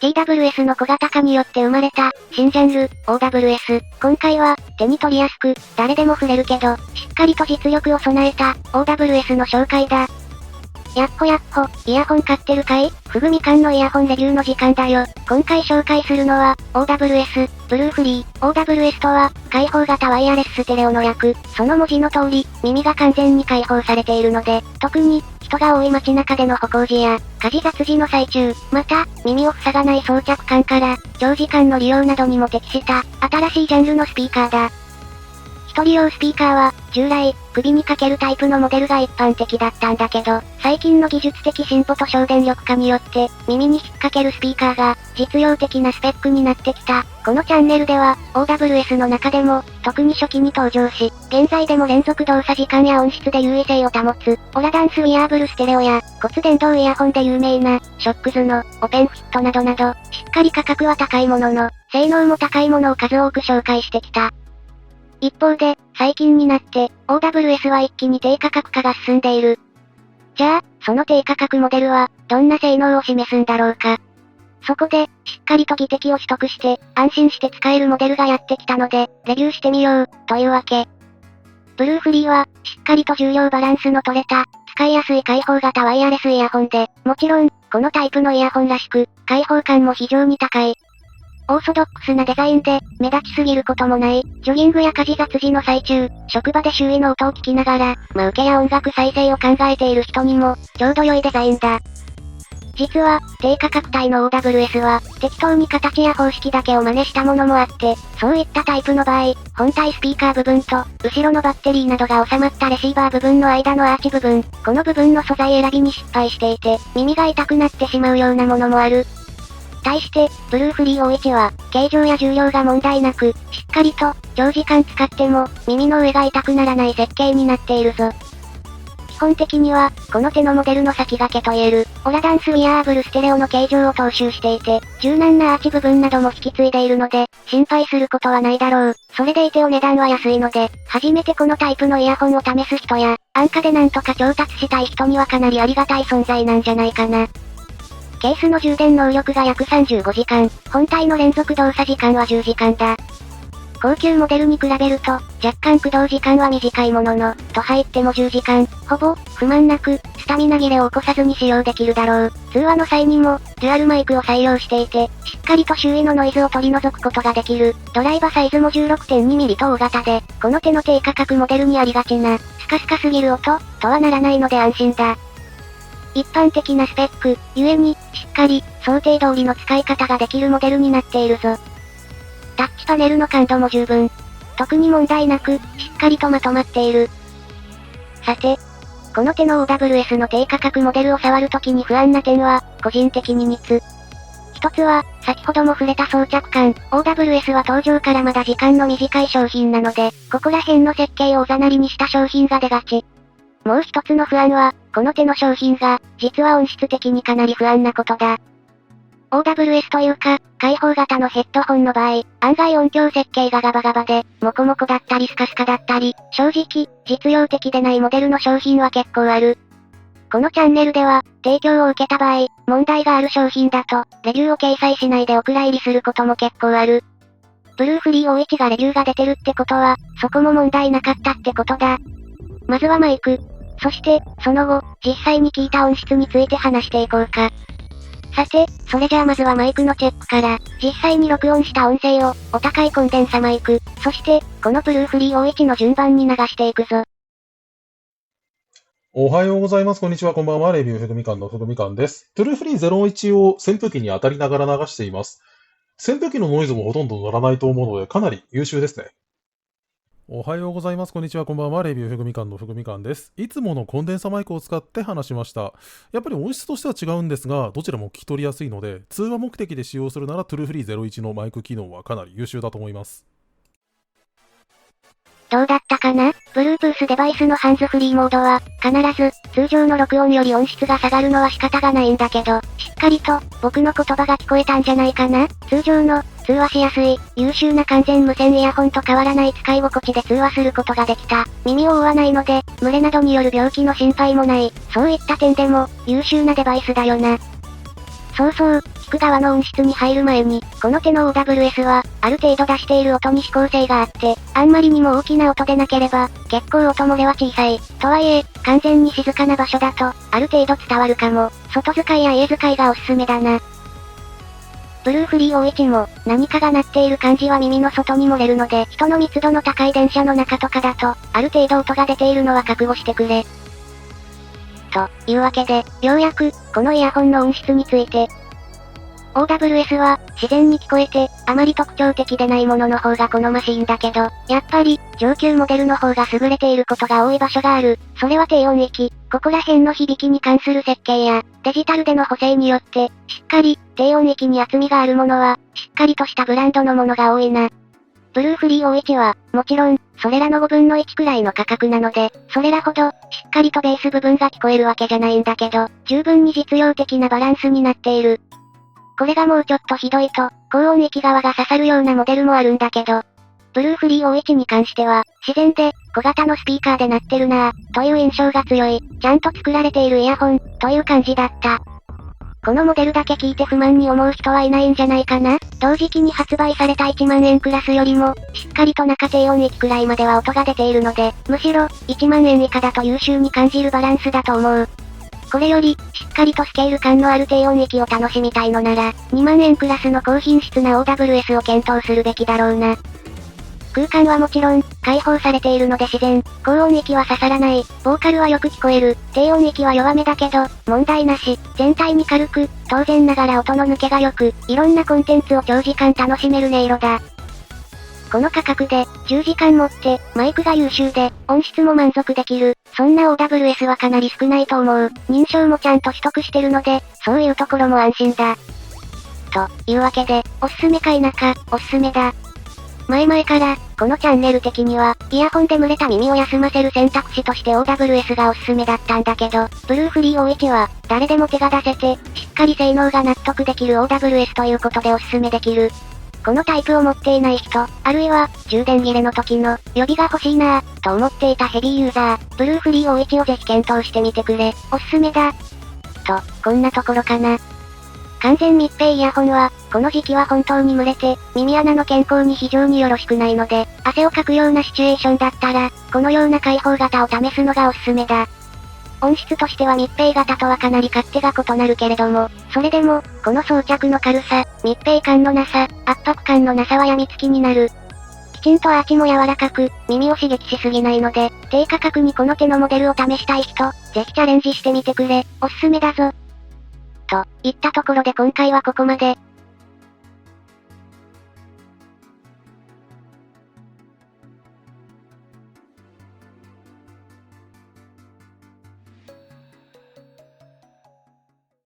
TWS の小型化によって生まれた、新ジャンル、OWS。今回は、手に取りやすく、誰でも触れるけど、しっかりと実力を備えた、OWS の紹介だ。やっほやっほ、イヤホン買ってるかい？ふぐみかんのイヤホンレビューの時間だよ。今回紹介するのは、OWS、ブルーフリー。OWS とは、開放型ワイヤレスステレオの略。その文字の通り、耳が完全に開放されているので、特に、人が多い街中での歩行時や、家事雑事の最中、また、耳を塞がない装着感から、長時間の利用などにも適した、新しいジャンルのスピーカーだ。一人用スピーカーは、従来、首にかけるタイプのモデルが一般的だったんだけど、最近の技術的進歩と省電力化によって、耳に引っ掛けるスピーカーが、実用的なスペックになってきた。このチャンネルでは、OWS の中でも、特に初期に登場し、現在でも連続動作時間や音質で優位性を保つ、オラダンスウィアーブルステレオや、骨伝導イヤホンで有名な、ショックズの、オペンフィットなどなど、しっかり価格は高いものの、性能も高いものを数多く紹介してきた。一方で、最近になって、OWS は一気に低価格化が進んでいる。じゃあ、その低価格モデルは、どんな性能を示すんだろうか。そこで、しっかりと技的を取得して、安心して使えるモデルがやってきたので、レビューしてみよう、というわけ。ブルーフリーは、しっかりと重量バランスの取れた、使いやすい開放型ワイヤレスイヤホンで、もちろん、このタイプのイヤホンらしく、開放感も非常に高い。オーソドックスなデザインで、目立ちすぎることもない、ジョギングや家事雑事の最中、職場で周囲の音を聞きながら、受けや音楽再生を考えている人にも、ちょうど良いデザインだ。実は、低価格帯の OWS は、適当に形や方式だけを真似したものもあって、そういったタイプの場合、本体スピーカー部分と、後ろのバッテリーなどが収まったレシーバー部分の間のアーチ部分、この部分の素材選びに失敗していて、耳が痛くなってしまうようなものもある。対して、ブルーフリー O1 は、形状や重量が問題なく、しっかりと、長時間使っても、耳の上が痛くならない設計になっているぞ。基本的には、この手のモデルの先駆けと言える、オラダンスウィアーブルステレオの形状を踏襲していて、柔軟なアーチ部分なども引き継いでいるので、心配することはないだろう。それでいてお値段は安いので、初めてこのタイプのイヤホンを試す人や、安価でなんとか調達したい人にはかなりありがたい存在なんじゃないかな。ケースの充電能力が約35時間、本体の連続動作時間は10時間だ。高級モデルに比べると、若干駆動時間は短いものの、と入っても10時間、ほぼ、不満なく、スタミナ切れを起こさずに使用できるだろう。通話の際にも、デュアルマイクを採用していて、しっかりと周囲のノイズを取り除くことができる。ドライバサイズも 16.2mm と大型で、この手の低価格モデルにありがちな、スカスカすぎる音、とはならないので安心だ。一般的なスペック、ゆえに、しっかり、想定通りの使い方ができるモデルになっているぞ。タッチパネルの感度も十分。特に問題なく、しっかりとまとまっている。さて、この手の OWS の低価格モデルを触るときに不安な点は、個人的に3つ。一つは、先ほども触れた装着感。OWS は登場からまだ時間の短い商品なので、ここら辺の設計をおざなりにした商品が出がち。もう一つの不安は、この手の商品が、実は音質的にかなり不安なことだ。OWS というか、開放型のヘッドホンの場合、案外音響設計がガバガバで、モコモコだったりスカスカだったり、正直、実用的でないモデルの商品は結構ある。このチャンネルでは、提供を受けた場合、問題がある商品だと、レビューを掲載しないでお蔵入りすることも結構ある。ブルーフリー O1 がレビューが出てるってことは、そこも問題なかったってことだ。まずはマイク。そして、その後、実際に聞いた音質について話していこうか。さて、それじゃあまずはマイクのチェックから、実際に録音した音声を、お高いコンデンサマイク、そして、このブルーフリー O1 の順番に流していくぞ。おはようございます。こんにちは。こんばんは。レビューふぐみかんのふぐみかんです。ブルーフリー01を扇風機に当たりながら流しています。扇風機のノイズもほとんど乗らないと思うので、かなり優秀ですね。おはようございます。こんにちは。こんばんは。レビューふぐみかんのふぐみかんです。いつものコンデンサマイクを使って話しました。やっぱり音質としては違うんですが、どちらも聞き取りやすいので、通話目的で使用するならトゥルーフリー01のマイク機能はかなり優秀だと思います。どうだったかな？ Bluetooth デバイスのハンズフリーモードは、必ず、通常の録音より音質が下がるのは仕方がないんだけど、しっかりと、僕の言葉が聞こえたんじゃないかな？通常の、通話しやすい、優秀な完全無線イヤホンと変わらない使い心地で通話することができた。耳を覆わないので、蒸れなどによる病気の心配もない。そういった点でも、優秀なデバイスだよな。そうそう、聞く側の音質に入る前に、この手の OWS は、ある程度出している音に指向性があって、あんまりにも大きな音でなければ、結構音漏れは小さい。とはいえ、完全に静かな場所だと、ある程度伝わるかも。外使いや家使いがおすすめだな。ブルーフリー O1 も、何かが鳴っている感じは耳の外に漏れるので、人の密度の高い電車の中とかだと、ある程度音が出ているのは覚悟してくれ。というわけで、ようやく、このイヤホンの音質について。OWS は、自然に聞こえて、あまり特徴的でないものの方が好ましいんだけど、やっぱり、上級モデルの方が優れていることが多い場所がある。それは低音域。ここら辺の響きに関する設計や、デジタルでの補正によって、しっかり、低音域に厚みがあるものは、しっかりとしたブランドのものが多いな。ブルーフリー O1 は、もちろん、それらの5分の1くらいの価格なので、それらほど、しっかりとベース部分が聞こえるわけじゃないんだけど、十分に実用的なバランスになっている。これがもうちょっとひどいと、高音域側が刺さるようなモデルもあるんだけど、ブルーフリー O1 に関しては、自然で、小型のスピーカーで鳴ってるなぁ、という印象が強い、ちゃんと作られているイヤホン、という感じだった。このモデルだけ聞いて不満に思う人はいないんじゃないかな。同時期に発売された1万円クラスよりも、しっかりと中低音域くらいまでは音が出ているので、むしろ、1万円以下だと優秀に感じるバランスだと思う。これより、しっかりとスケール感のある低音域を楽しみたいのなら、2万円クラスの高品質な OWS を検討するべきだろうな。空間はもちろん、開放されているので自然、高音域は刺さらない、ボーカルはよく聞こえる、低音域は弱めだけど、問題なし、全体に軽く、当然ながら音の抜けが良く、いろんなコンテンツを長時間楽しめる音色だ。この価格で、10時間持って、マイクが優秀で、音質も満足できる、そんな OWS はかなり少ないと思う。認証もちゃんと取得してるので、そういうところも安心だ。というわけで、おすすめか否か、おすすめだ。前々から、このチャンネル的には、イヤホンで蒸れた耳を休ませる選択肢として OWS がおすすめだったんだけど、ブルーフリー O1 は、誰でも手が出せて、しっかり性能が納得できる OWS ということでおすすめできる。このタイプを持っていない人、あるいは、充電切れの時の、予備が欲しいなぁ、と思っていたヘビーユーザー、ブルーフリー O1 をぜひ検討してみてくれ、おすすめだ。と、こんなところかな。完全密閉イヤホンは、この時期は本当に蒸れて、耳穴の健康に非常によろしくないので、汗をかくようなシチュエーションだったら、このような開放型を試すのがおすすめだ。音質としては密閉型とはかなり勝手が異なるけれども、それでも、この装着の軽さ、密閉感のなさ、圧迫感のなさは病みつきになる。きちんとアーチも柔らかく、耳を刺激しすぎないので、低価格にこの手のモデルを試したい人、ぜひチャレンジしてみてくれ、おすすめだぞ。といったところで今回はここまで。